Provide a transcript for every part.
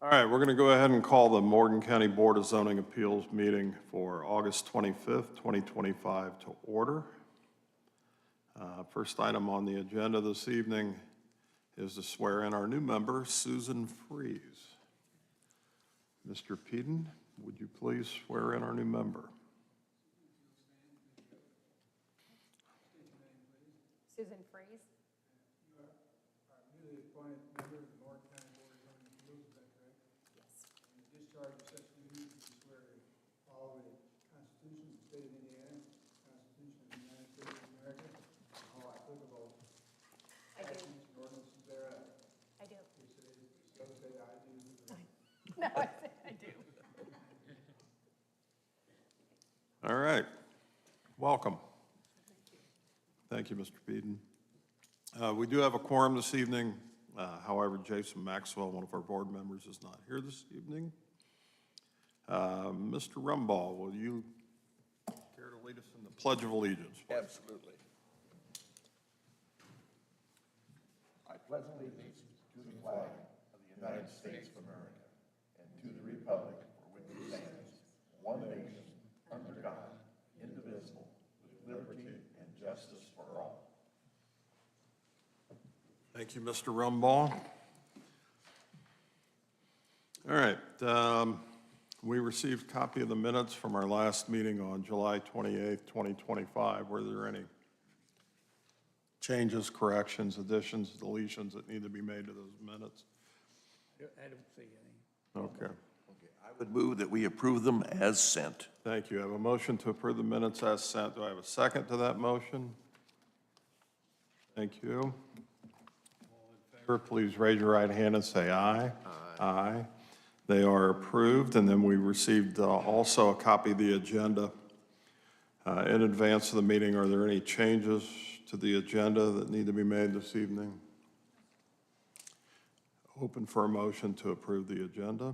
All right, we're going to go ahead and call the Morgan County Board of Zoning Appeals meeting for August 25th, 2025 to order. First item on the agenda this evening is to swear in our new member, Susan Fries. Mr. Peden, would you please swear in our new member? Susan Fries. You are our newly appointed member of the Morgan County Board of Zoning Appeals, is that correct? Yes. In the discharge of such duties, you swear to follow the Constitution of the State of Indiana, the Constitution of the United States of America, and all applicable I do. statutes and ordinances thereof. I do. So say I do. No, I do. All right, welcome. Thank you, Mr. Peden. We do have a quorum this evening. However, Jason Maxwell, one of our board members, is not here this evening. Mr. Rumball, will you care to lead us in the Pledge of Allegiance? Absolutely. I pledge allegiance to the flag of the United States of America and to the republic for which it stands, one nation, under God, indivisible, with liberty and justice for all. Thank you, Mr. Rumball. All right, we received a copy of the minutes from our last meeting on July 28th, 2025. Were there any changes, corrections, additions, deletions that need to be made to those minutes? I don't see any. Okay, Okay, I would move that we approve them as sent. thank you. I have a motion to approve the minutes as sent. Do I have a second to that motion? Thank you. All in favor, please raise your right hand and say aye. Aye. They are approved, and then we received also a copy of the agenda in advance of the meeting. Are there any changes to the agenda that need to be made this evening? Open for a motion to approve the agenda.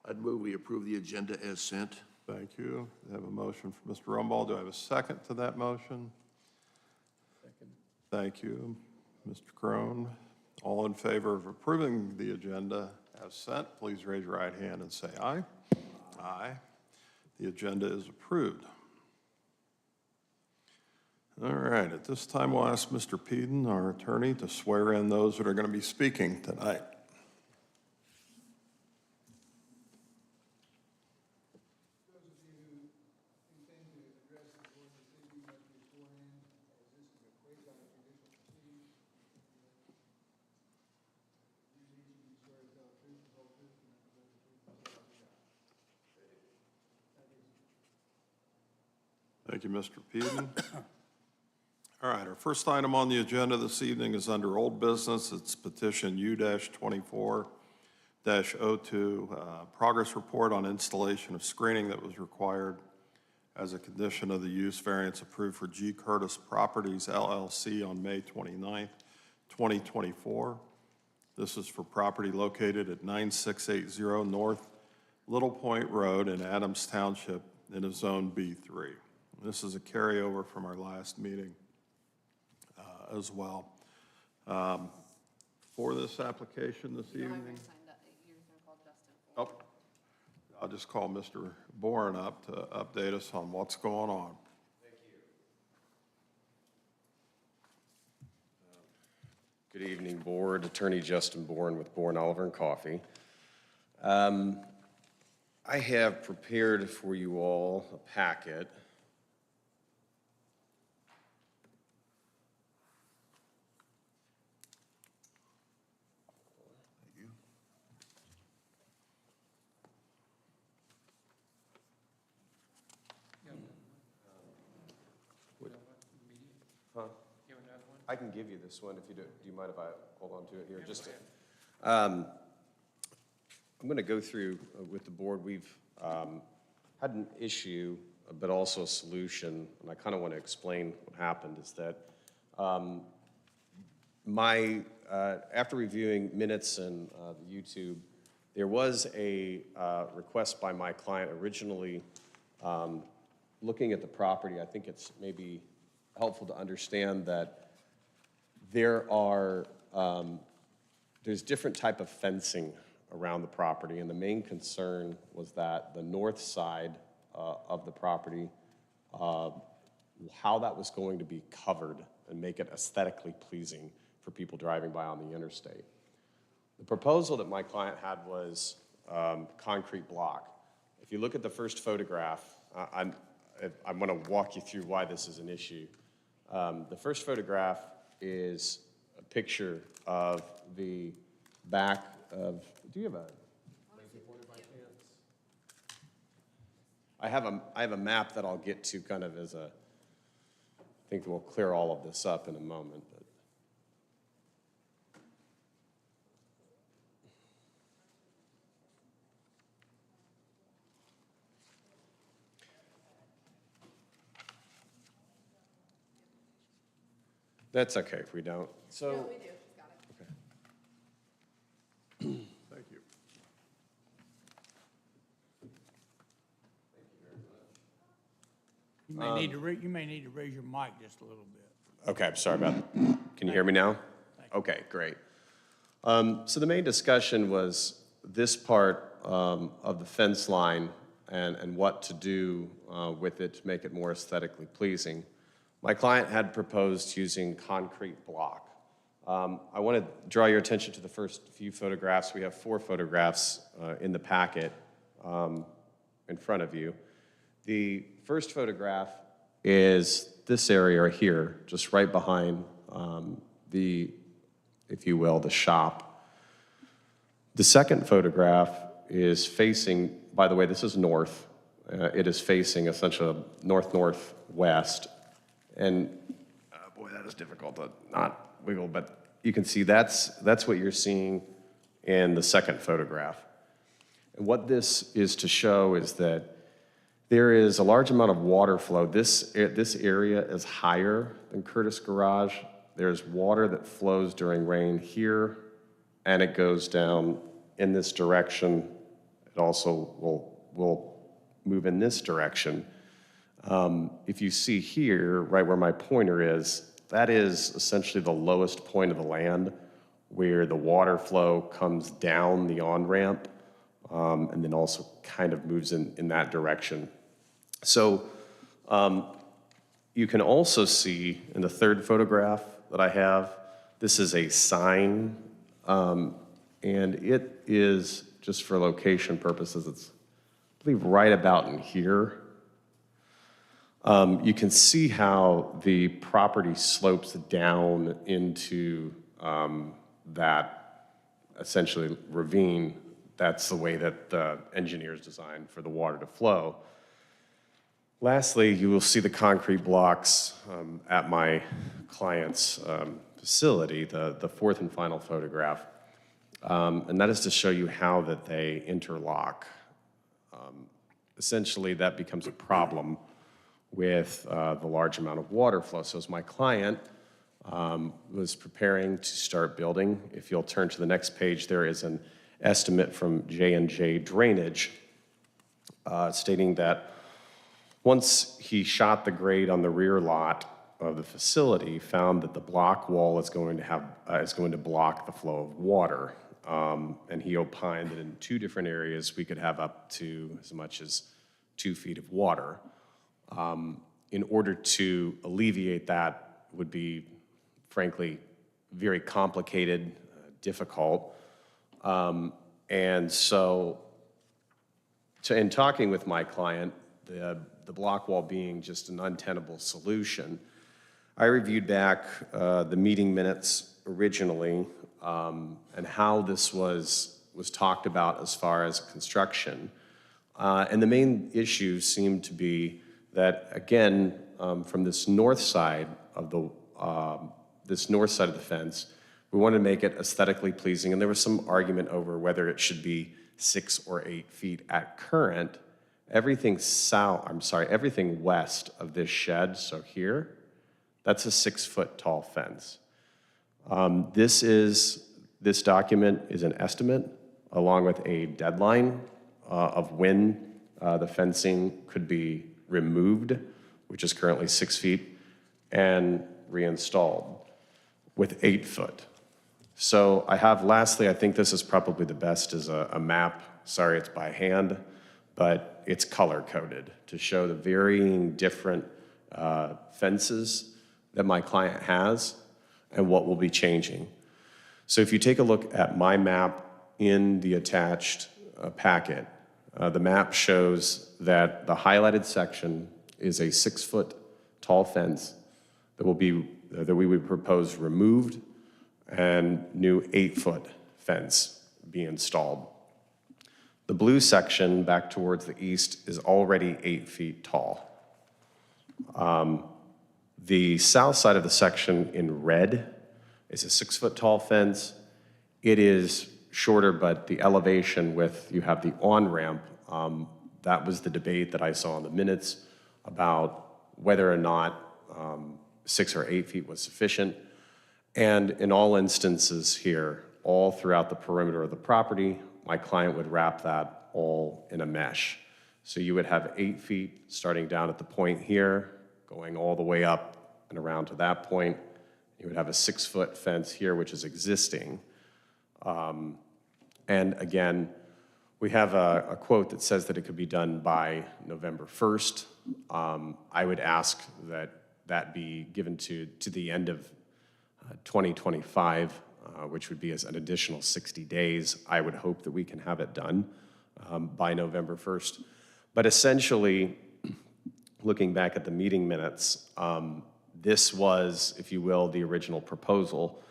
I'd move we approve the agenda as sent. Thank you. I have a motion from Mr. Rumball. Do I have a second to that motion? Second. Thank you. Mr. Crone, all in favor of approving the agenda as sent, please raise your right hand and say aye. Aye. The agenda is approved. All right, at this time, we'll ask Mr. Peden, our attorney, to swear in those that are going to be speaking tonight. Those of you who intend to address the board this evening must be sworn in, as this is a quasi-judicial proceeding. You each of you swear to tell the truth, the whole truth, and nothing but the truth, and so help you God. Thank you, Mr. Peden. All right, our first item on the agenda this evening is under old business. It's petition U-24-02, progress report on installation of screening that was required as a condition of the use variance approved for G. Curtis Properties LLC on May 29th, 2024. This is for property located at 9680 North Little Point Road in Adams Township in a Zone B3. This is a carryover from our last meeting as well. For this application this evening, oh, I'll just call Mr. Bourne up to update us on what's going on. Thank you. Good evening, Board. Attorney Justin Bourne with Bourne, Oliver and Coffey. I have prepared for you all a packet. I can give you this one if you do. Do you mind if I hold on to it here? Just I'm going to go through with the board. We've had an issue, but also a solution, and I kind of want to explain what happened. Is that after reviewing minutes and YouTube, there was a request by my client originally looking at the property. I think it's maybe helpful to understand that there's different type of fencing around the property, and the main concern was that the north side of the property, how that was going to be covered and make it aesthetically pleasing for people driving by on the interstate. The proposal that my client had was concrete block. If you look at the first photograph, I'm going to walk you through why this is an issue. The first photograph is a picture of the back of, do you have a? I have a map that I'll get to kind of as a, I think we'll clear all of this up in a moment. But. That's okay if we don't. So. No, we do, she's got it. Okay. Thank you. You may need to raise your mic just a little bit. Okay, sorry about that. Can you hear me now? Okay, great. So the main discussion was this part of the fence line and what to do with it to make it more aesthetically pleasing. My client had proposed using concrete block. I want to draw your attention to the first few photographs. We have 4 photographs in the packet in front of you. The first photograph is this area right here, just right behind the, if you will, the shop. The second photograph is facing, by the way, this is north. It is facing essentially north-northwest. And boy, that is difficult to not wiggle, but you can see that's what you're seeing in the second photograph. And what this is to show is that there is a large amount of water flow. This area is higher than Curtis Garage. There's water that flows during rain here, and it goes down in this direction. It also will move in this direction. If you see here, right where my pointer is, that is essentially the lowest point of the land where the water flow comes down the on-ramp and then also kind of moves in that direction. So you can also see in the third photograph that I have, this is a sign, and it is, just for location purposes, it's, I believe, right about in here. You can see how the property slopes down into that essentially ravine. That's the way that the engineers designed for the water to flow. Lastly, you will see the concrete blocks at my client's facility, the fourth and final photograph. And that is to show you how that they interlock. Essentially, that becomes a problem with the large amount of water flow. So as my client was preparing to start building, if you'll turn to the next page, there is an estimate from J&J Drainage stating that once he shot the grade on the rear lot of the facility, found that the block wall is going to block the flow of water. And he opined that in 2 different areas we could have up to as much as 2 feet of water. In order to alleviate that would be, frankly, very complicated, difficult. And so, in talking with my client, the block wall being just an untenable solution, I reviewed back the meeting minutes originally and how this was talked about as far as construction. And the main issue seemed to be that, again, from this north side of the fence, we wanted to make it aesthetically pleasing, and there was some argument over whether it should be 6 or 8 feet at current. Everything west of this shed, so here, that's a 6-foot tall fence. This document is an estimate along with a deadline of when the fencing could be removed, which is currently 6 feet, and reinstalled with 8 foot. So I have, lastly, I think this is probably the best, is a map. Sorry, it's by hand, but it's color-coded to show the varying different fences that my client has and what will be changing. So if you take a look at my map in the attached packet, the map shows that the highlighted section is a 6-foot tall fence that we would propose removed and new 8-foot fence be installed. The blue section back towards the east is already 8 feet tall. The south side of the section in red is a 6-foot tall fence. It is shorter, but the elevation you have the on-ramp, that was the debate that I saw in the minutes about whether or not 6 or 8 feet was sufficient. And in all instances here, all throughout the perimeter of the property, my client would wrap that all in a mesh. So you would have 8 feet starting down at the point here, going all the way up and around to that point. You would have a 6-foot fence here, which is existing. And again, we have a quote that says that it could be done by November 1st. I would ask that that be given to the end of 2025, which would be as an additional 60 days. I would hope that we can have it done by November 1st. But essentially, looking back at the meeting minutes, this was, if you will, the original proposal.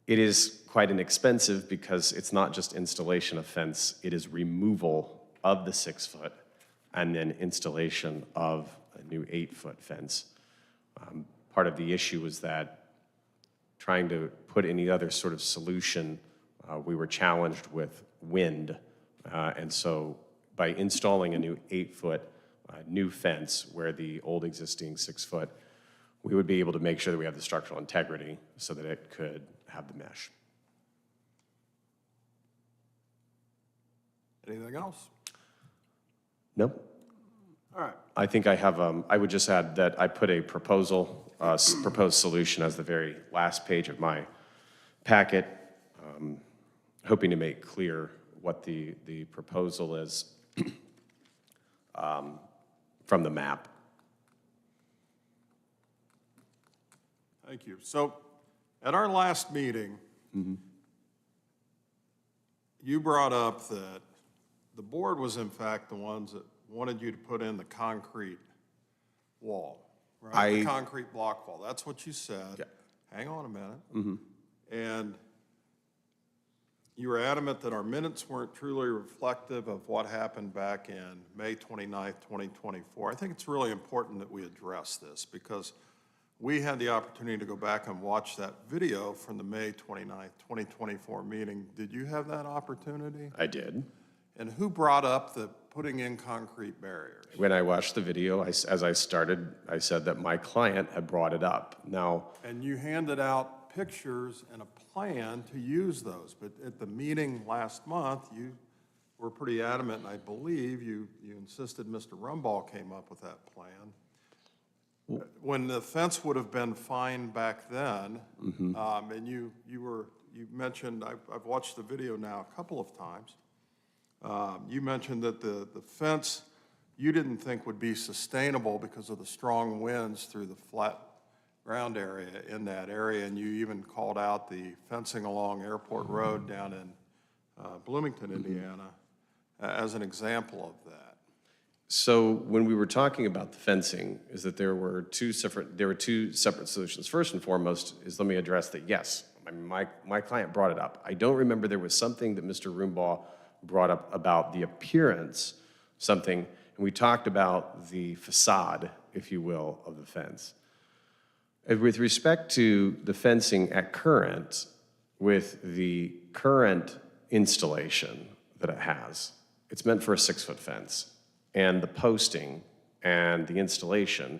It is quite inexpensive because it's not just installation of fence, it is removal of the 6-foot and then installation of a new 8-foot fence. Part of the issue was that trying to put any other sort of solution, we were challenged with wind. And so by installing a new 8-foot new fence where the old existing 6-foot, we would be able to make sure that we have the structural integrity so that it could have the mesh. Anything else? Nope. All right. I think I have, I would just add that I put a proposal, proposed solution as the very last page of my packet, hoping to make clear what the proposal is from the map. Thank you. So at our last meeting, you brought up that the board was in fact the ones that wanted you to put in the concrete wall, right? The concrete block wall. That's what you said. Yeah. Hang on a minute. And you were adamant that our minutes weren't truly reflective of what happened back in May 29th, 2024. I think it's really important that we address this because we had the opportunity to go back and watch that video from the May 29th, 2024 meeting. Did you have that opportunity? I did. And who brought up the putting in concrete barriers? When I watched the video, as I started, I said that my client had brought it up. Now, And you handed out pictures and a plan to use those. But at the meeting last month, you were pretty adamant, and I believe you insisted Mr. Rumball came up with that plan. When the fence would have been fine back then, and you mentioned, I've watched the video now a couple of times, you mentioned that the fence you didn't think would be sustainable because of the strong winds through the flat ground area in that area, and you even called out the fencing along Airport Road down in Bloomington, Indiana, as an example of that. so when we were talking about the fencing, is that there were two separate solutions. First and foremost is, let me address that, yes, I mean, my client brought it up. I don't remember there was something that Mr. Roombaugh brought up about the appearance, something, and we talked about the facade, if you will, of the fence. And with respect to the fencing at current, with the current installation that it has, it's meant for a 6-foot fence. And the posting and the installation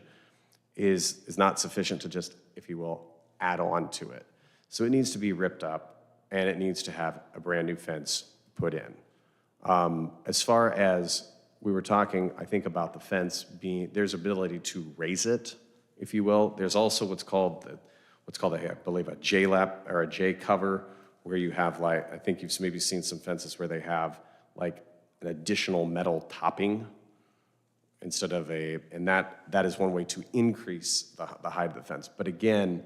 is not sufficient to just, if you will, add on to it. So it needs to be ripped up, and it needs to have a brand-new fence put in. As far as we were talking, I think about the fence being, there's ability to raise it, if you will. There's also what's called I believe, a J-lap or a J-cover, where you have like, I think you've maybe seen some fences where they have like an additional metal topping instead of and that is one way to increase the height of the fence. But again,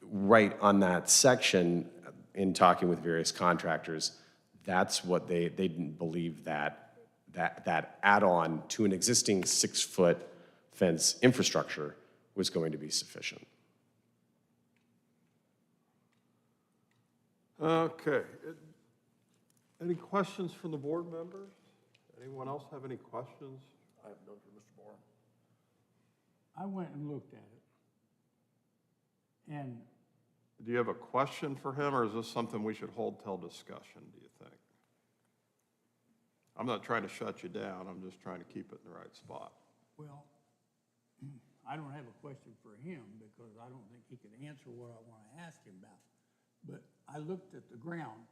right on that section, in talking with various contractors, that's what they didn't believe that add-on to an existing 6-foot fence infrastructure was going to be sufficient. Okay. Any questions from the board members? Anyone else have any questions? I have none for Mr. Moore. I went and looked at it. And Do you have a question for him, or is this something we should hold till discussion, do you think? I'm not trying to shut you down, I'm just trying to keep it in the right spot. well, I don't have a question for him because I don't think he can answer what I want to ask him about. But I looked at the ground,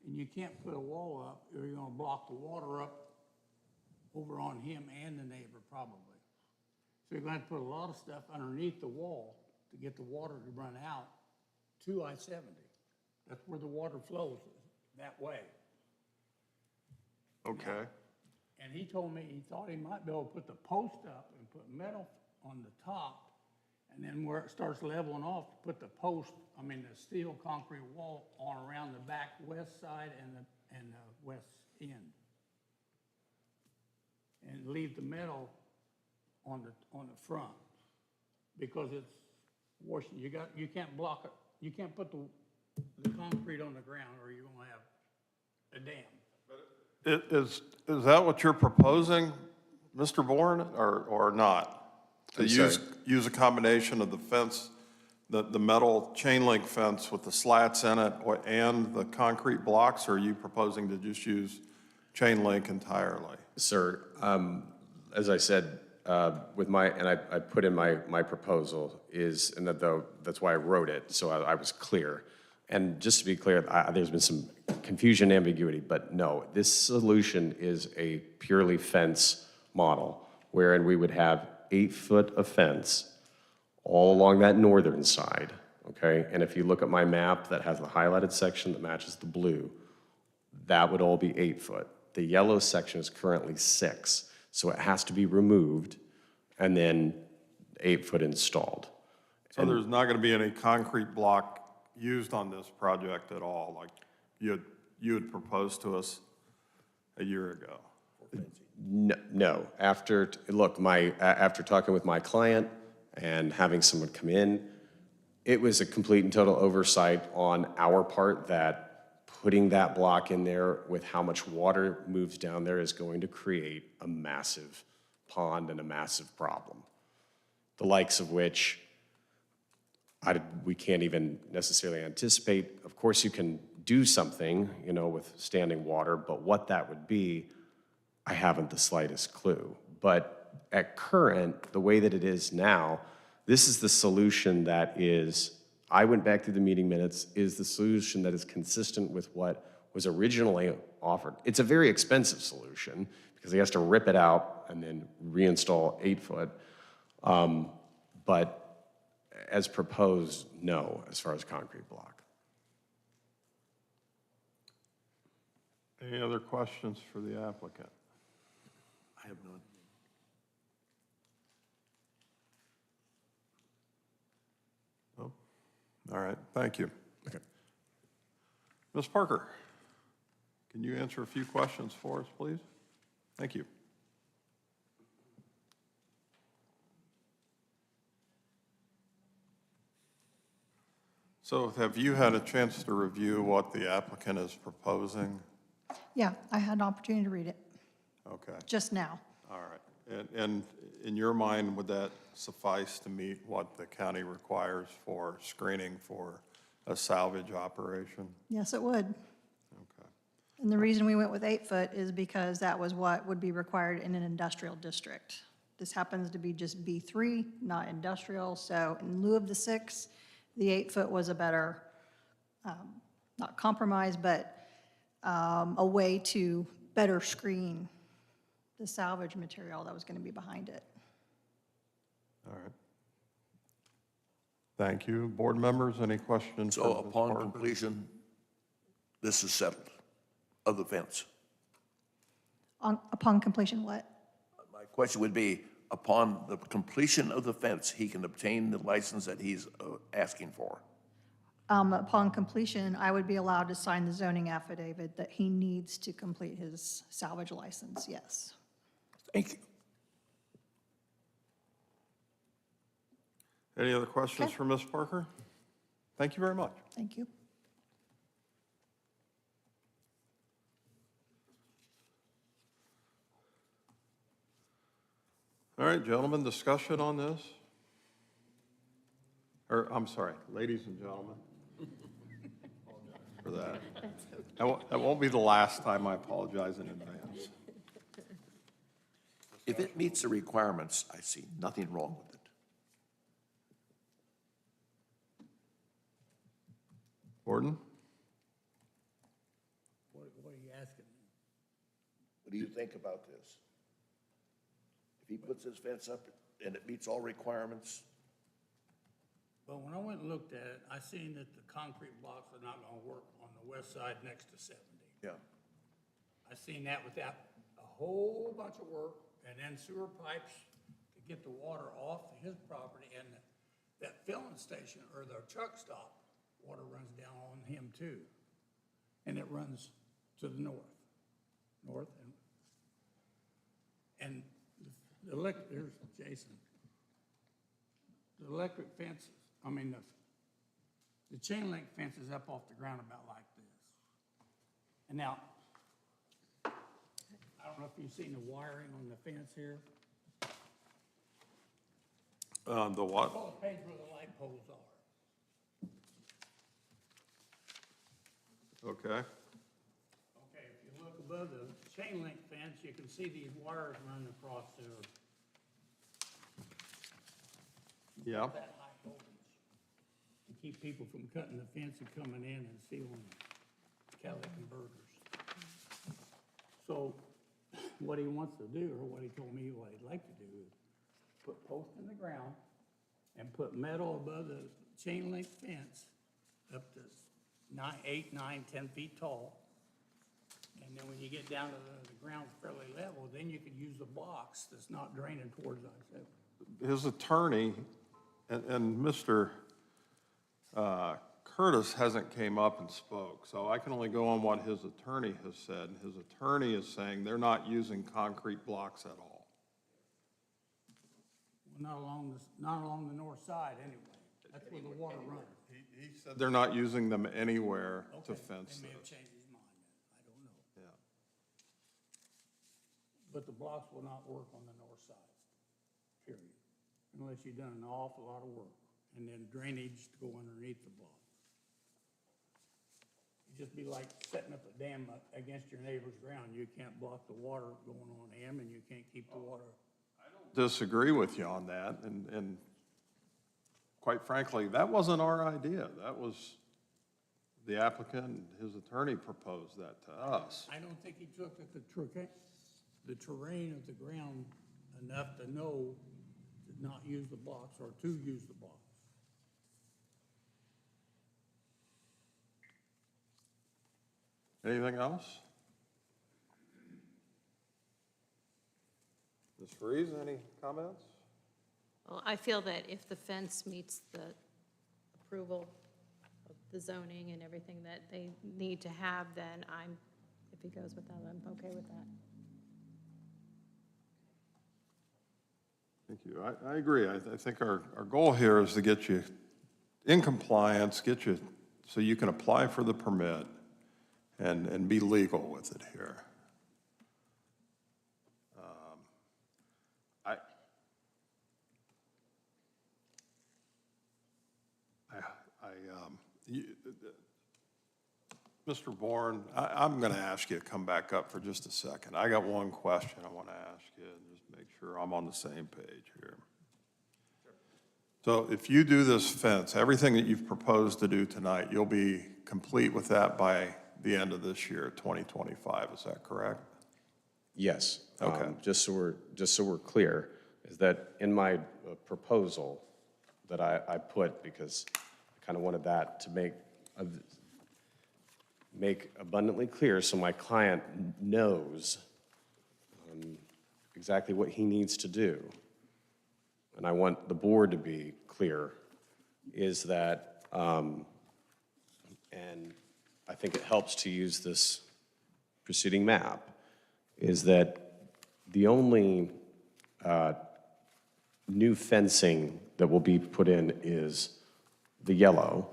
and you can't put a wall up or you're gonna block the water up over on him and the neighbor probably. So you're gonna have to put a lot of stuff underneath the wall to get the water to run out to I-70. That's where the water flows, that way. Okay. And he told me he thought he might be able to put the post up and put metal on the top, and then where it starts leveling off, put the post, the steel concrete wall on around the back west side and the west end. And leave the metal on the front, because it's washing, you can't block it, you can't put the concrete on the ground or you're gonna have a dam. Is that what you're proposing, Mr. Bourne, or not? To I'm sorry. use a combination of the fence, the metal chain link fence with the slats in it and the concrete blocks, or are you proposing to just use chain link entirely? Sir, as I said, and I put in my proposal is, and that's why I wrote it, so I was clear. And just to be clear, there's been some confusion, ambiguity, but no, this solution is a purely fence model, wherein we would have 8 foot of fence all along that northern side, okay? And if you look at my map that has the highlighted section that matches the blue, that would all be 8 foot. The yellow section is currently 6, so it has to be removed and then 8 foot installed. So there's not going to be any concrete block used on this project at all, like you had proposed to us a year ago? No. After talking with my client and having someone come in, it was a complete and total oversight on our part that putting that block in there with how much water moves down there is going to create a massive pond and a massive problem, the likes of which we can't even necessarily anticipate. Of course, you can do something, with standing water, but what that would be, I haven't the slightest clue. But at current, the way that it is now, this is the solution that is, I went back through the meeting minutes, is the solution that is consistent with what was originally offered. It's a very expensive solution because he has to rip it out and then reinstall 8 foot. But as proposed, no, as far as concrete block. Any other questions for the applicant? I have none. No? All right, thank you. Okay. Ms. Parker, can you answer a few questions for us, please? Thank you. So have you had a chance to review what the applicant is proposing? Yeah, I had an opportunity to read it Okay, just now. all right. And in your mind, would that suffice to meet what the county requires for screening for a salvage operation? Yes, it would. Okay. And the reason we went with 8 foot is because that was what would be required in an industrial district. This happens to be just B3, not industrial, so in lieu of the 6, the 8 foot was a better, not compromise, but a way to better screen the salvage material that was going to be behind it. All right. Thank you. Board members, any questions? So for Ms. upon Parker? completion, this is settled of the fence. Upon completion, what? My question would be, upon the completion of the fence, he can obtain the license that he's asking for. Upon completion, I would be allowed to sign the zoning affidavit that he needs to complete his salvage license, yes. Thank you. Any other questions Okay. for Ms. Parker? Thank you very much. Thank you. All right, gentlemen, discussion on this? Or, I'm sorry, ladies and gentlemen. For that. That won't be the last time I apologize in advance. If it meets the requirements, I see nothing wrong with it. Gordon? What are you asking me? What do you think about this? If he puts his fence up and it meets all requirements, Well, when I went and looked at it, I seen that the concrete blocks are not gonna work on the west side next to 70. yeah. I seen that without a whole bunch of work, and then sewer pipes to get the water off his property, and that filling station, or the truck stop, water runs down on him too. And it runs to the north, and the electric, there's Jason. The electric fences, the chain link fence is up off the ground about like this. And now, I don't know if you've seen the wiring on the fence here. The what? Call the page where the light poles are. Okay. Okay, if you look above the chain link fence, you can see these wires running across there. Yeah. That high voltage. To keep people from cutting the fence and coming in and stealing catalytic converters. So what he wants to do, or what he told me what he'd like to do, is put posts in the ground and put metal above the chain link fence up to 8, 9, 10 feet tall. And then when you get down to the ground fairly level, then you can use the box that's not draining towards I-70. His attorney, and Mr. Curtis hasn't came up and spoke, so I can only go on what his attorney has said. His attorney is saying they're not using concrete blocks at all. Well, not along the north side anyway. That's where the water runs. He said they're not using them anywhere to Okay, fence They may have this. changed his mind then, I don't know. Yeah. But the blocks will not work on the north side, period. Unless you've done an awful lot of work, and then drainage to go underneath the block. It'd just be like setting up a dam against your neighbor's ground. You can't block the water going on him, and you can't keep the water. Disagree with you on that, and quite frankly, that wasn't our idea. That was the applicant and his attorney proposed that to us. I don't think he took the terrain of the ground enough to know to not use the blocks or to use the blocks. Anything else? Ms. Freeze, any comments? Well, I feel that if the fence meets the approval of the zoning and everything that they need to have, then if he goes with that, I'm okay with that. Thank you. I agree. I think our goal here is to get you in compliance, get you so you can apply for the permit and be legal with it here. Mr. Bourne, I'm going to ask you to come back up for just a second. I got one question I want to ask you, and just make sure I'm on the same page here. So if you do this fence, everything that you've proposed to do tonight, you'll be complete with that by the end of this year, 2025, is that correct? Yes. Okay. Just so we're clear, is that in my proposal, that I put, because I kind of wanted that to make abundantly clear so my client knows exactly what he needs to do. And I want the board to be clear, is that, and I think it helps to use this preceding map, is that the only new fencing that will be put in is the yellow.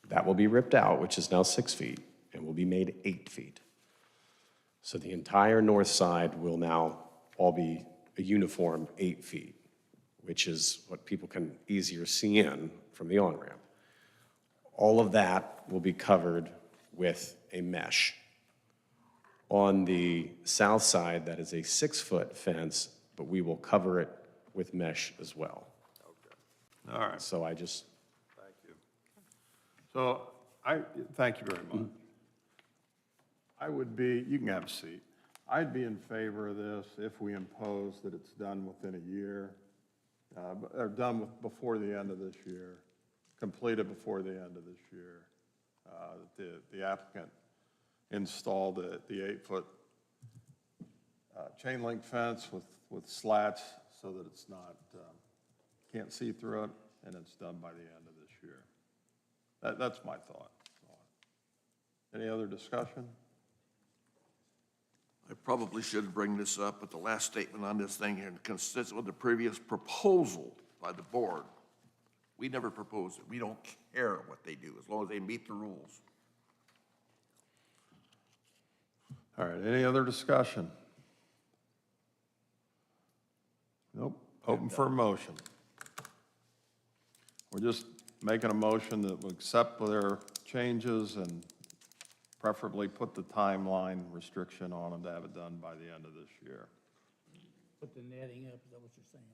That will be ripped out, which is now 6 feet, and will be made 8 feet. So the entire north side will now all be a uniform 8 feet, which is what people can easier see in from the on-ramp. All of that will be covered with a mesh. On the south side, that is a 6-foot fence, but we will cover it with mesh as well. All right, So I just, thank you. So thank you very much. I would be, you can have a seat. I'd be in favor of this if we impose that it's done within a year, or done before the end of this year, completed before the end of this year. The applicant installed the 8-foot chain link fence with slats so that it's not, can't see through it, and it's done by the end of this year. That's my thought. Any other discussion? I probably should bring this up, but the last statement on this thing here, consistent with the previous proposal by the board. We never proposed it. We don't care what they do, as long as they meet the rules. All right, any other discussion? Nope, open for a motion. We're just making a motion that will accept their changes and preferably put the timeline restriction on them to have it done by the end of this year. Put the netting up, is that what you're saying?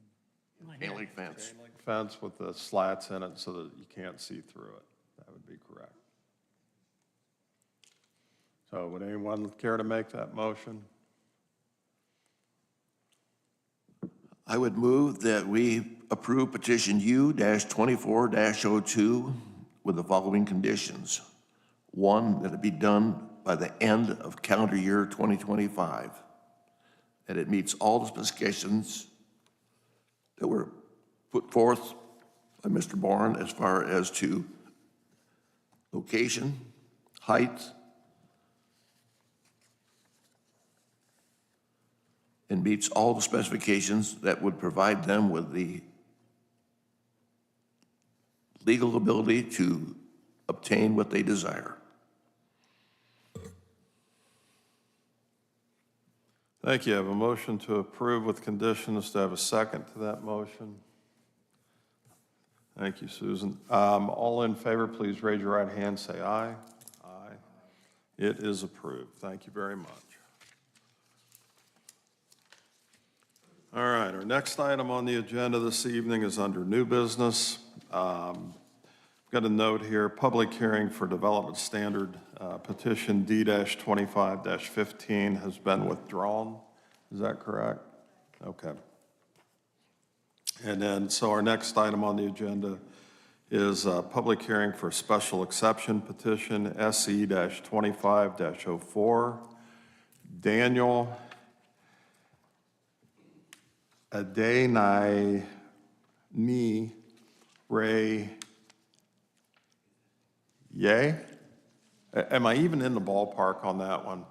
Chain link fence. Chain link fence with the slats in it so that you can't see through it. That would be correct. So would anyone care to make that motion? I would move that we approve petition U-24-02 with the following conditions. One, that it be done by the end of calendar year 2025, that it meets all the specifications that were put forth by Mr. Bourne as far as to location, height, and meets all the specifications that would provide them with the legal ability to obtain what they desire. Thank you. I have a motion to approve with conditions. Do I have a second to that motion? Thank you, Susan. All in favor, please raise your right hand, say aye. Aye. It is approved. Thank you very much. All right, our next item on the agenda this evening is under new business. Got a note here, public hearing for development standard petition D-25-15 has been withdrawn. Is that correct? Okay. And then, so our next item on the agenda is a public hearing for special exception petition SE-25-04. Daniel Adenai Ray Yay? Am I even in the ballpark on that one?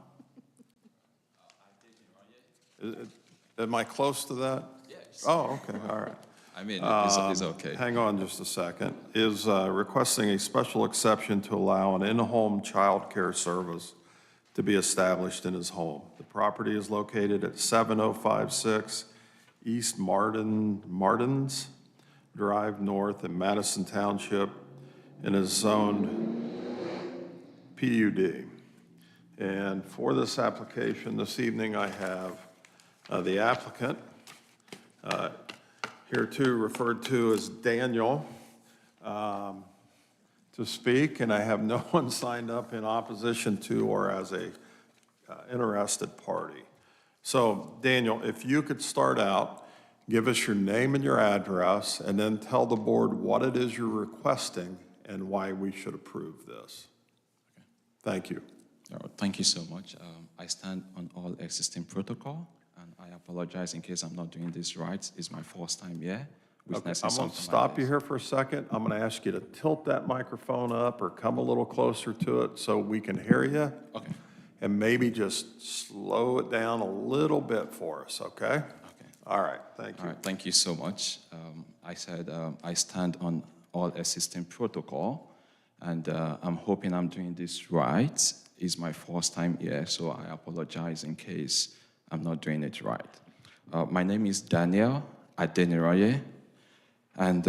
Am I close to that? Yes. Oh, okay, all right. I mean, it's okay. Hang on just a second. Is requesting a special exception to allow an in-home child care service to be established in his home. The property is located at 7056 East Martins Drive North in Madison Township and is zoned PUD. And for this application this evening, I have the applicant, here too referred to as Daniel, to speak, and I have no one signed up in opposition to or as a interested party. So Daniel, if you could start out, give us your name and your address, and then tell the board what it is you're requesting and why we should approve this. Thank you. Thank you so much. I stand on all existing protocol, and I apologize in case I'm not doing this right. It's my first time here. Okay, witnessing I'm going to something stop like you this. here for a second. I'm going to ask you to tilt that microphone up or come a little closer to it so we can hear you. Okay. And maybe just slow it down a little bit for us, okay? Okay. All right, thank All you. right, thank you so much. I said I stand on all existing protocol, and I'm hoping I'm doing this right. It's my first time here, so I apologize in case I'm not doing it right. My name is Daniel Adeniroye, and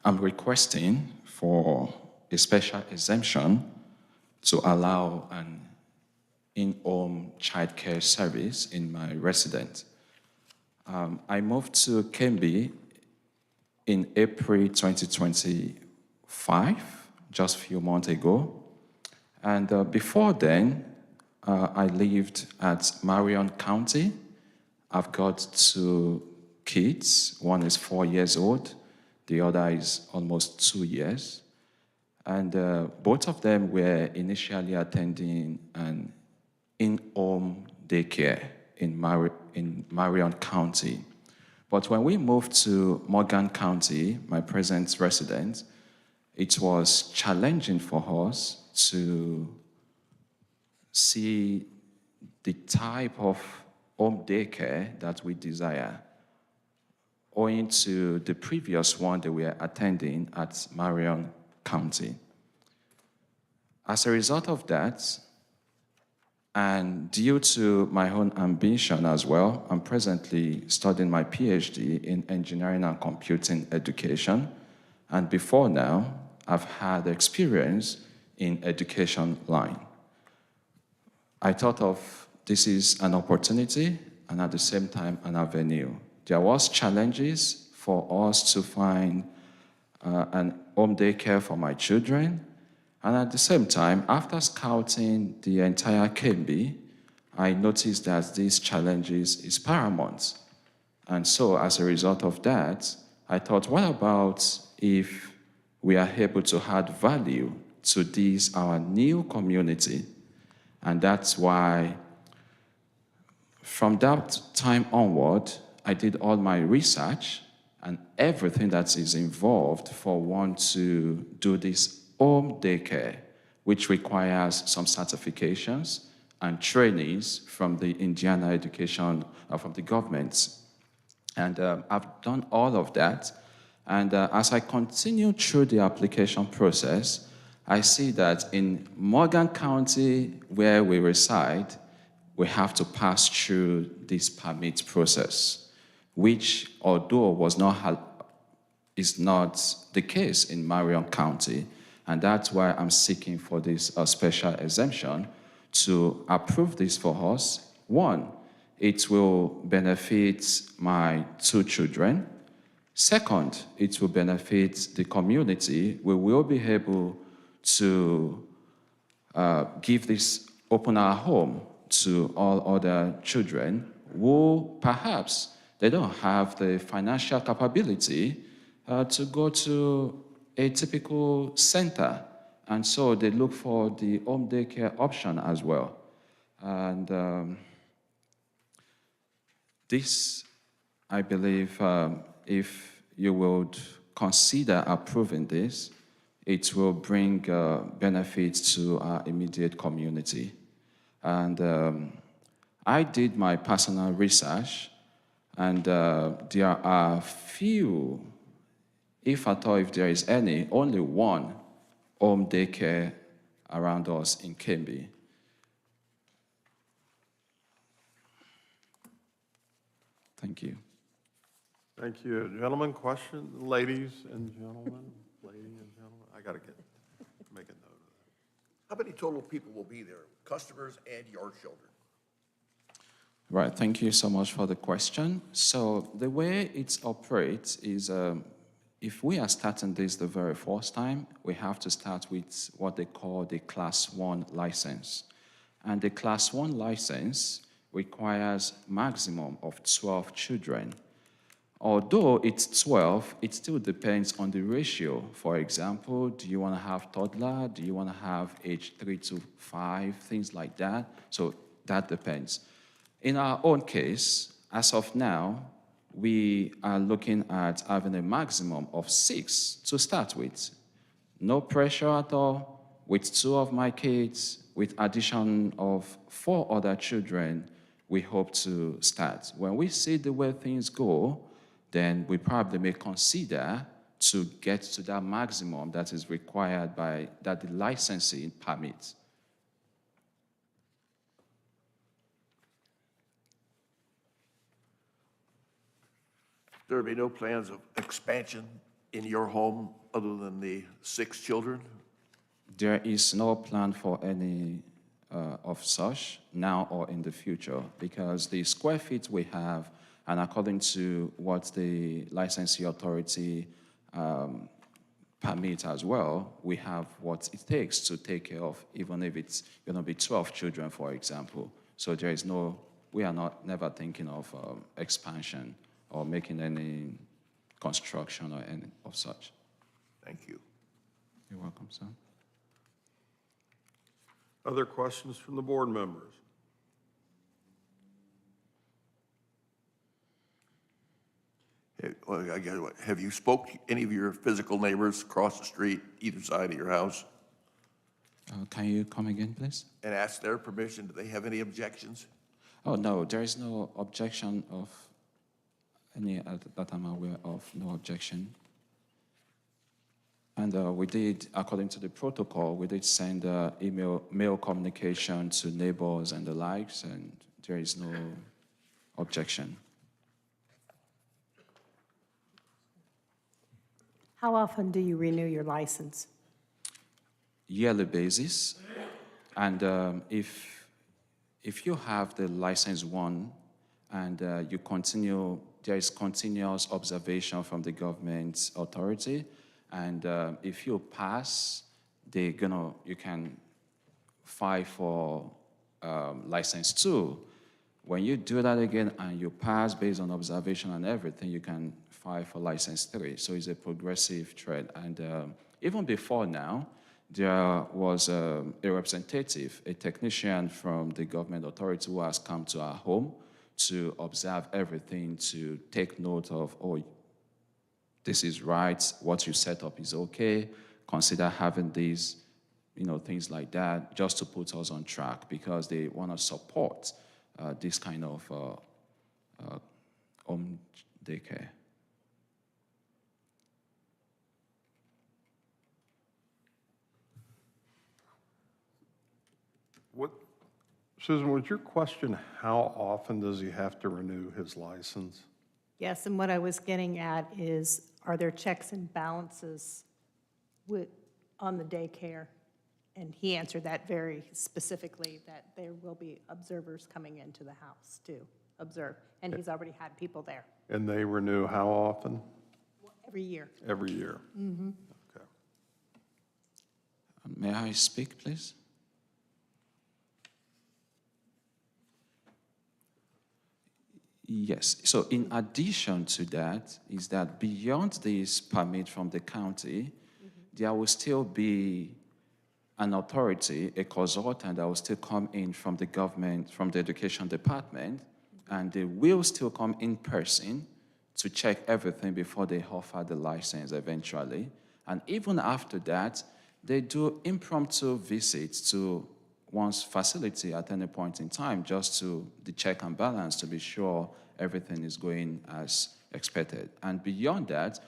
I'm requesting for a special exemption to allow an in-home childcare service in my residence. I moved to Kembe in April 2025, just a few months ago. And before then, I lived at Marion County. I've got 2 kids. One is 4 years old. The other is almost 2 years. And both of them were initially attending an in-home daycare in Marion County. But when we moved to Morgan County, my present residence, it was challenging for us to see the type of home daycare that we desire, owing to the previous one that we are attending at Marion County. As a result of that, and due to my own ambition as well, I'm presently studying my PhD in engineering and computing education. And before now, I've had experience in education line. I thought of this is an opportunity and at the same time an avenue. There was challenges for us to find an home daycare for my children. And at the same time, after scouting the entire Kembe, I noticed that these challenges is paramount. And so as a result of that, I thought, what about if we are able to add value to this, our new community? And that's why from that time onward, I did all my research and everything that is involved for one to do this home daycare, which requires some certifications and trainings from the Indiana education, from the government. And I've done all of that. And as I continue through the application process, I see that in Morgan County, where we reside, we have to pass through this permit process, which, although is not the case in Marion County. And that's why I'm seeking for this special exemption to approve this for us. One, it will benefit my 2 children. Second, it will benefit the community. We will be able to give this, open our home to all other children who perhaps they don't have the financial capability to go to a typical center. And so they look for the home daycare option as well. And this, I believe, if you would consider approving this, it will bring benefits to our immediate community. And I did my personal research, and there are few, if at all, if there is any, only one home daycare around us in Kembe. Thank you. Thank you. Gentlemen, question? Ladies and gentlemen? Ladies and gentlemen? I got to make a note of that. How many total people will be there, customers and your children? Right, thank you so much for the question. So the way it operates is if we are starting this the very first time, we have to start with what they call the Class 1 license. And the Class 1 license requires maximum of 12 children. Although it's 12, it still depends on the ratio. For example, do you want to have toddler? Do you want to have age 3 to 5? Things like that. So that depends. In our own case, as of now, we are looking at having a maximum of 6 to start with. No pressure at all. With 2 of my kids, with addition of 4 other children, we hope to start. When we see the way things go, then we probably may consider to get to that maximum that is required by that the licensing permits. There be no plans of expansion in your home other than the 6 children? There is no plan for any of such now or in the future because the square feet we have, and according to what the licensing authority permits as well, we have what it takes to take care of, even if it's going to be 12 children, for example. So there is no, we are never thinking of expansion or making any construction or any of such. Thank you. You're welcome, sir. Other questions from the board members? Well, I guess, have you spoke to any of your physical neighbors across the street, either side of your house, Can you come again, please? and asked their permission? Do they have any objections? Oh, no, there is no objection of any that I'm aware of, no objection. And we did, according to the protocol, we did send mail communication to neighbors and the likes, and there is no objection. How often do you renew your license? Yearly basis, and if you have the license one and you continue, there is continuous observation from the government authority, and if you pass, you can file for license 2. When you do that again and you pass based on observation and everything, you can file for license 3. So it's a progressive trend. And even before now, there was a representative, a technician from the government authority who has come to our home to observe everything, to take note of, oh, this is right, what you set up is okay, consider having these, things like that, just to put us on track because they want to support this kind of home daycare. Susan, was your question, how often does he have to renew his license? Yes, and what I was getting at is, are there checks and balances on the daycare? And he answered that very specifically, that there will be observers coming into the house to observe, and he's already had people there And they renew how often? every year. Every year? Mm-hmm. Okay. May I speak, please? Yes. So in addition to that, is that beyond this permit from the county, there will still be an authority, a consultant that will still come in from the government, from the education department, and they will still come in person to check everything before they offer the license eventually. And even after that, they do impromptu visits to one's facility at any point in time, just to the check and balance to be sure everything is going as expected. And beyond that,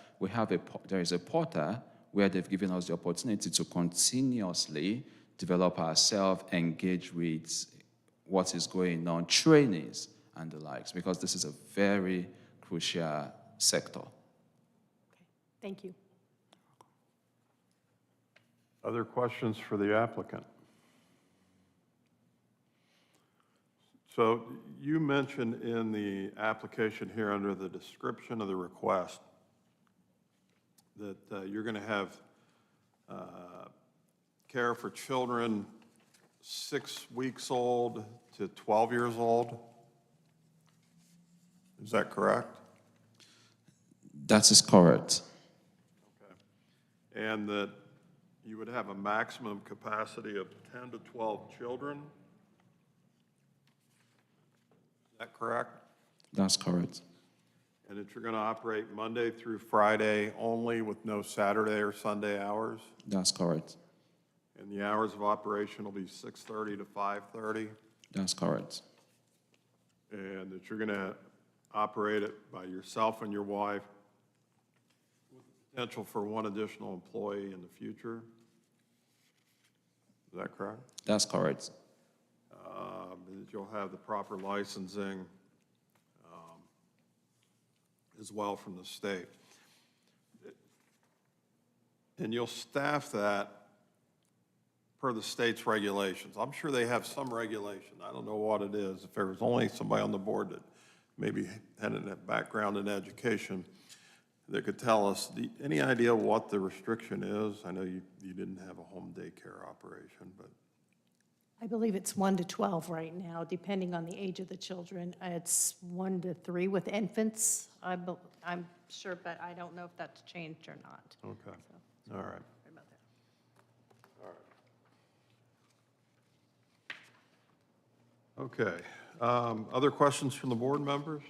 there is a portal where they've given us the opportunity to continuously develop ourselves, engage with what is going on, trainings and the likes, because this is a very crucial sector. Okay, thank you. Other questions for the applicant? So you mentioned in the application here under the description of the request that you're going to have care for children 6 weeks old to 12 years old. Is that correct? That is correct. And that you would have a maximum capacity of 10 to 12 children? Is that correct? That's correct. And that you're going to operate Monday through Friday only with no Saturday or Sunday hours? That's correct. And the hours of operation will be 6:30 to 5:30? That's correct. And that you're going to operate it by yourself and your wife with the potential for one additional employee in the future? Is that correct? That's correct. That you'll have the proper licensing as well from the state. And you'll staff that per the state's regulations. I'm sure they have some regulation. I don't know what it is. If there was only somebody on the board that maybe had a background in education that could tell us, any idea what the restriction is? I know you didn't have a home daycare operation, but I believe it's 1 to 12 right now, depending on the age of the children. It's 1 to 3 with infants, I'm sure, but I don't know if that's changed or not. okay, So, all right. sorry about that. Okay. Other questions from the board members?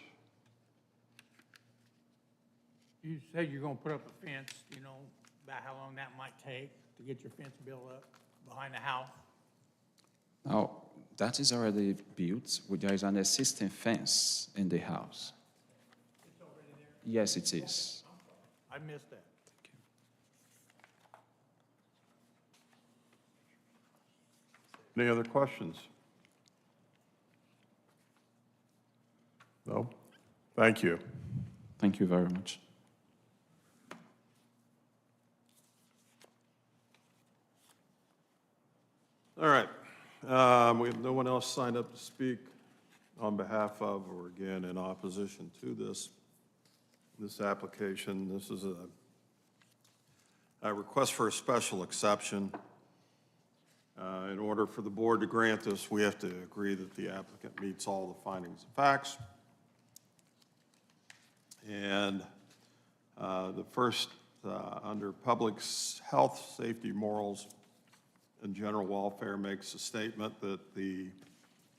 You said you're gonna put up a fence, you know, about how long that might take to get your fence built up behind the house? Now, that is already built. There is an existing fence in the house. It's already there? Yes, it is. I missed that. Any other questions? No? Thank you. Thank you very much. All right. We have no one else signed up to speak on behalf of or again in opposition to this application. This is a request for a special exception. In order for the board to grant this, we have to agree that the applicant meets all the findings and facts. And the first, under public health, safety, morals, and general welfare, makes a statement that the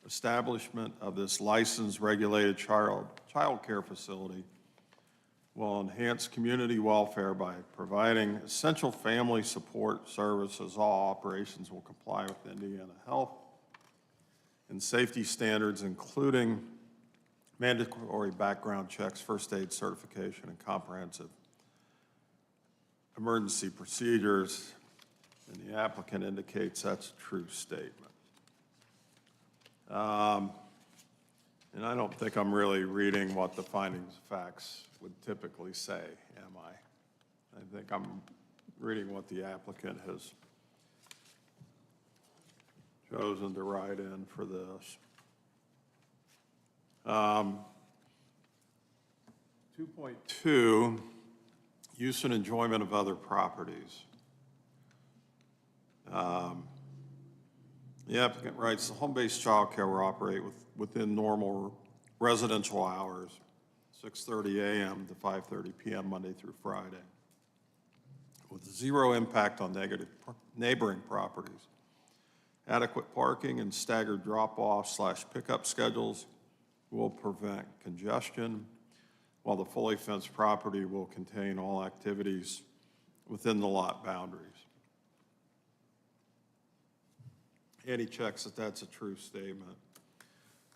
establishment of this licensed regulated child care facility will enhance community welfare by providing essential family support services. All operations will comply with Indiana health and safety standards, including mandatory background checks, first aid certification, and comprehensive emergency procedures. And the applicant indicates that's a true statement. And I don't think I'm really reading what the findings of facts would typically say, am I? I think I'm reading what the applicant has chosen to write in for this. 2.2, use and enjoyment of other properties. The applicant writes, the home-based childcare will operate within normal residential hours, 6:30 a.m. to 5:30 p.m. Monday through Friday, with zero impact on neighboring properties. Adequate parking and staggered drop-off/pickup schedules will prevent congestion, while the fully fenced property will contain all activities within the lot boundaries. And he checks that that's a true statement.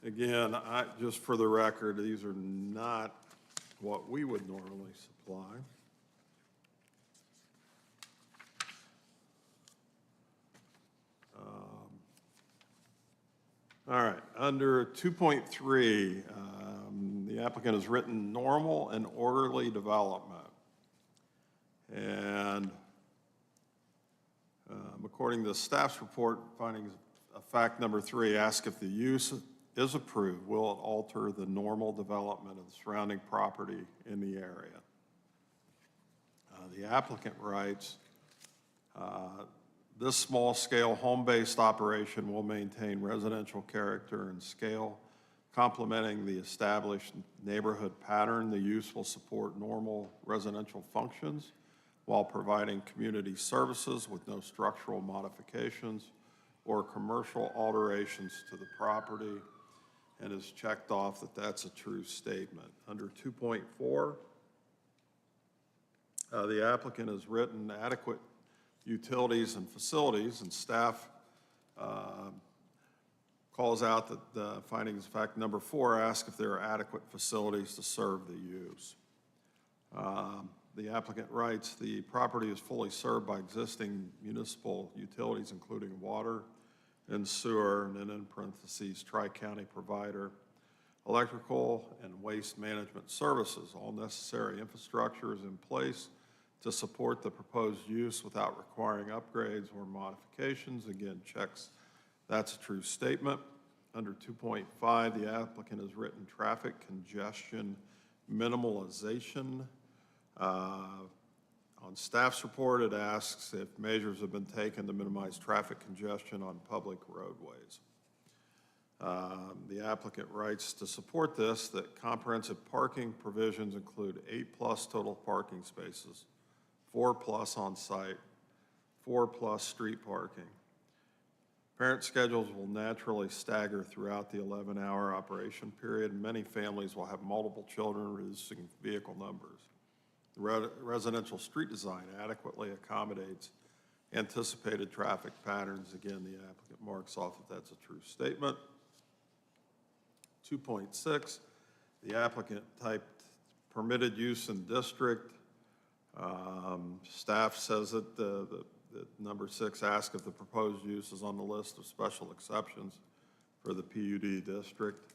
Again, just for the record, these are not what we would normally supply. All right, under 2.3, the applicant has written normal and orderly development. And according to the staff's report, findings of fact number 3, ask if the use is approved, will it alter the normal development of the surrounding property in the area? The applicant writes, this small-scale home-based operation will maintain residential character and scale Complementing the established neighborhood pattern, the use will support normal residential functions while providing community services with no structural modifications or commercial alterations to the property, and is checked off that that's a true statement. Under 2.4, the applicant has written adequate utilities and facilities, and staff calls out that the findings of fact number 4 ask if there are adequate facilities to serve the use. The applicant writes, the property is fully served by existing municipal utilities, including water and sewer, and then in parentheses, tri-county provider, electrical and waste management services. All necessary infrastructure is in place to support the proposed use without requiring upgrades or modifications. Again, checks, that's a true statement. Under 2.5, the applicant has written traffic congestion minimalization. On staff's report, it asks if measures have been taken to minimize traffic congestion on public roadways. The applicant writes to support this that comprehensive parking provisions include 8+ total parking spaces, 4+ on-site, 4+ street parking. Parent schedules will naturally stagger throughout the 11-hour operation period, and many families will have multiple children, reducing vehicle numbers. The residential street design adequately accommodates anticipated traffic patterns. Again, the applicant marks off that that's a true statement. 2.6, the applicant typed permitted use in district. Staff says that that number 6 asks if the proposed use is on the list of special exceptions for the PUD district.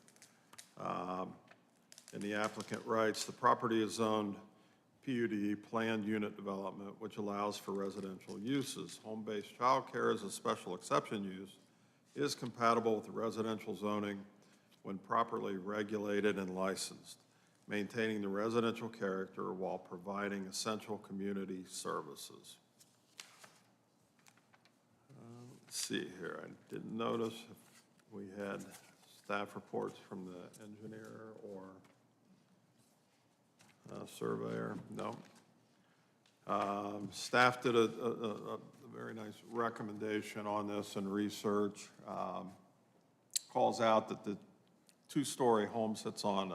And the applicant writes, the property is zoned PUD, planned unit development, which allows for residential uses. Home-based childcare as a special exception use is compatible with the residential zoning when properly regulated and licensed, maintaining the residential character while providing essential community services. Let's see here, I didn't notice if we had staff reports from the engineer or surveyor. No. Staff did a very nice recommendation on this and research. Calls out that the 2-story home sits on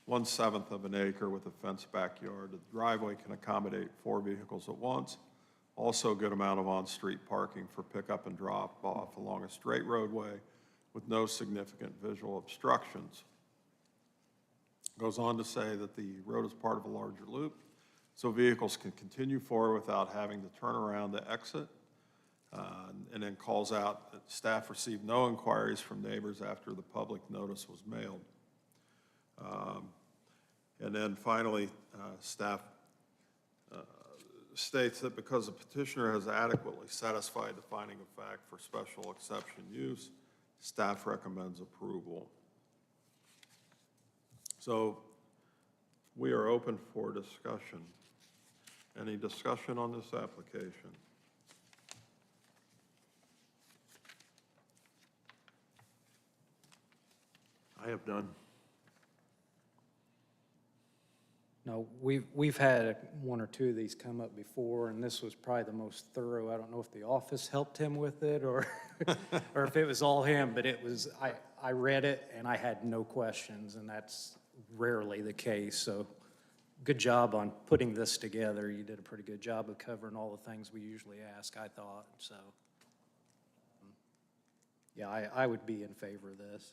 1/7 of an acre with a fenced backyard. The driveway can accommodate 4 vehicles at once. Also a good amount of on-street parking for pickup and drop off along a straight roadway with no significant visual obstructions. Goes on to say that the road is part of a larger loop, so vehicles can continue forward without having to turn around to exit. And then calls out that staff received no inquiries from neighbors after the public notice was mailed. And then finally, staff states that because the petitioner has adequately satisfied the finding of fact for special exception use, staff recommends approval. So we are open for discussion. Any discussion on this application? I have none. No, we've had 1 or 2 of these come up before, and this was probably the most thorough. I don't know if the office helped him with it or or if it was all him, but it was, I read it and I had no questions, and that's rarely the case. So good job on putting this together. You did a pretty good job of covering all the things we usually ask, I thought. So yeah, I would be in favor of this.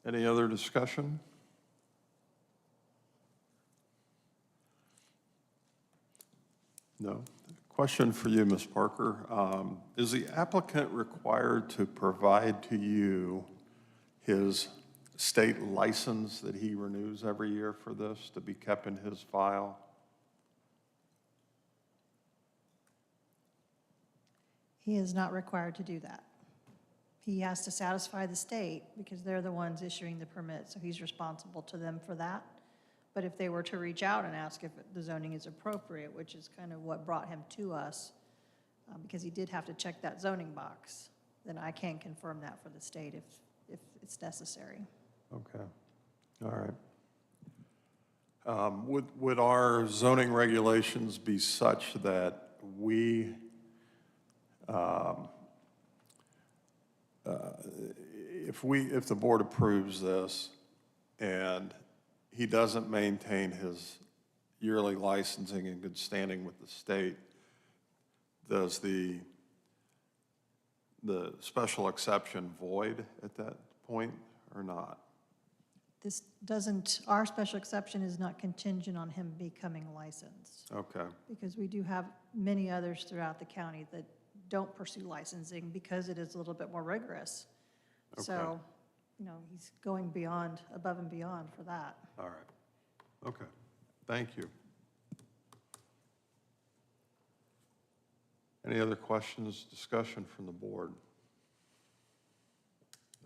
Any other discussion? No. Question for you, Ms. Parker. Is the applicant required to provide to you his state license that he renews every year for this to be kept in his file? He is not required to do that. He has to satisfy the state because they're the ones issuing the permit, so he's responsible to them for that. But if they were to reach out and ask if the zoning is appropriate, which is kind of what brought him to us, because he did have to check that zoning box, then I can confirm that for the state if it's necessary. Okay, all right. Would our zoning regulations be such that we, if the board approves this and he doesn't maintain his yearly licensing in good standing with the state, does the special exception void at that point or not? This doesn't, our special exception is not contingent on him becoming licensed, Okay, because we do have many others throughout the county that don't pursue licensing because it is a little bit more rigorous. So, you know, he's going beyond, above and beyond for that. all right. Okay, thank you. Any other questions, discussion from the board?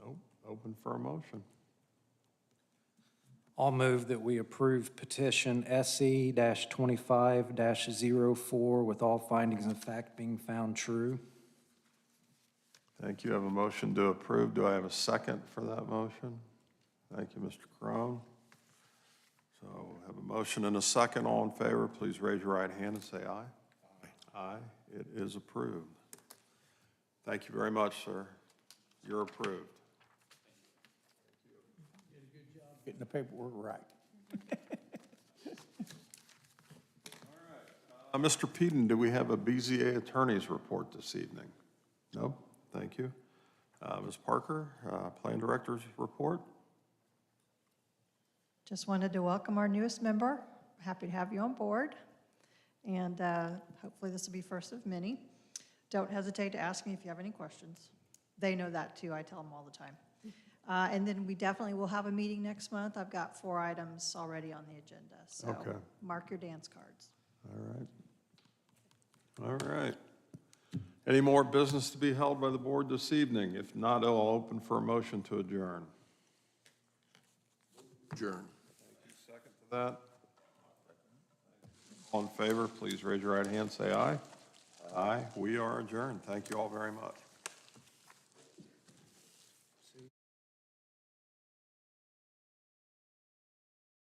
Nope, open for a motion. I'll move that we approve petition SE-25-04 with all findings of fact being found true. Thank you. I have a motion to approve. Do I have a second for that motion? Thank you, Mr. Crone. So I have a motion and a second. All in favor, please raise your right hand and say aye. Aye. It is approved. Thank you very much, sir. You're approved. Getting the paperwork right. Mr. Peden, do we have a BZA attorney's report this evening? No? Thank you. Ms. Parker, Plan Director's report? Just wanted to welcome our newest member. Happy to have you on board. And hopefully this will be first of many. Don't hesitate to ask me if you have any questions. They know that too. I tell them all the time. And then we definitely will have a meeting next month. I've got 4 items already on the agenda. So Okay. mark your dance cards. All right. All right. Any more business to be held by the board this evening? If not, I'll open for a motion to adjourn. Adjourn. Thank you. Second to that? All in favor, please raise your right hand, say aye. Aye. We are adjourned. Thank you all very much.